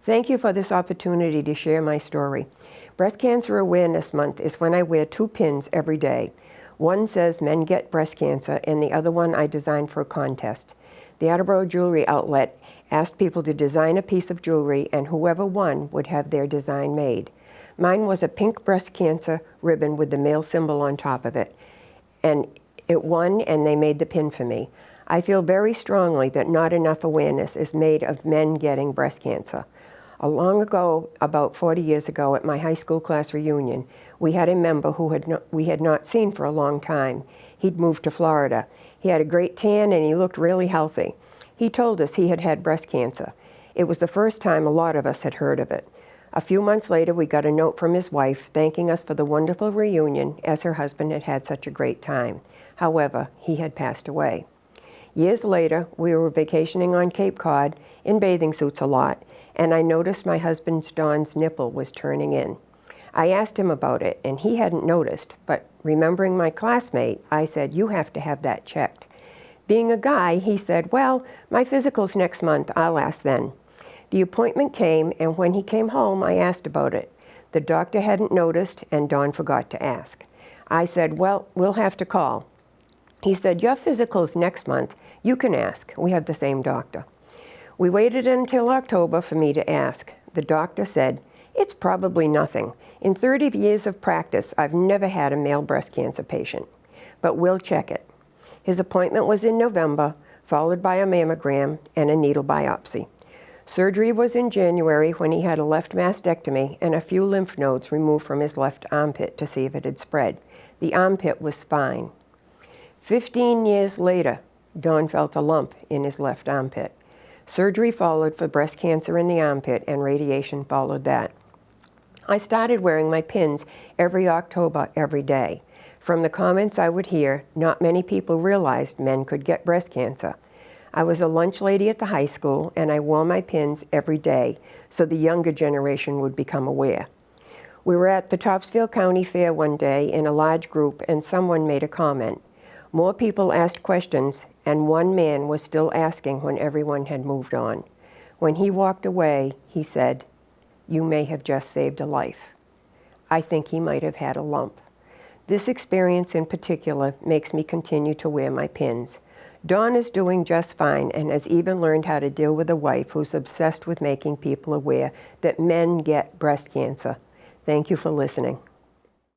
Thank you for this opportunity to share my story. Breast Cancer Awareness Month is when I wear 2 pins every day. One says Men Get Breast Cancer, and the other one I designed for a contest. The Attleboro Jewelry Outlet asked people to design a piece of jewelry, and whoever won would have their design made. Mine was a pink breast cancer ribbon with the male symbol on top of it. And it won, and they made the pin for me. I feel very strongly that not enough awareness is made of men getting breast cancer. Long ago, about 40 years ago, at my high school class reunion, we had a member who we had not seen for a long time. He'd moved to Florida. He had a great tan and he looked really healthy. He told us he had had breast cancer. It was the first time a lot of us had heard of it. A few months later, we got a note from his wife thanking us for the wonderful reunion, as her husband had had such a great time. However, he had passed away. Years later, we were vacationing on Cape Cod in bathing suits a lot, and I noticed my husband Don's nipple was turning in. I asked him about it, and he hadn't noticed, but remembering my classmate, I said, "You have to have that checked." Being a guy, he said, "Well, my physical's next month, I'll ask then." The appointment came, and when he came home, I asked about it. The doctor hadn't noticed, and Don forgot to ask. I said, "Well, we'll have to call." He said, "Your physical's next month. You can ask. We have the same doctor." We waited until October for me to ask. The doctor said, "It's probably nothing. In 30 years of practice, I've never had a male breast cancer patient, but we'll check it." His appointment was in November, followed by a mammogram and a needle biopsy. Surgery was in January when he had a left mastectomy and a few lymph nodes removed from his left armpit to see if it had spread. The armpit was fine. 15 years later, Don felt a lump in his left armpit. Surgery followed for breast cancer in the armpit, and radiation followed that. I started wearing my pins every October, every day. From the comments I would hear, not many people realized men could get breast cancer. I was a lunch lady at the high school, and I wore my pins every day so the younger generation would become aware. We were at the Topsfield County Fair one day in a large group, and someone made a comment. More people asked questions, and one man was still asking when everyone had moved on. When he walked away, he said, "You may have just saved a life." I think he might have had a lump. This experience in particular makes me continue to wear my pins. Dawn is doing just fine and has even learned how to deal with a wife who's obsessed with making people aware that men get breast cancer. Thank you for listening.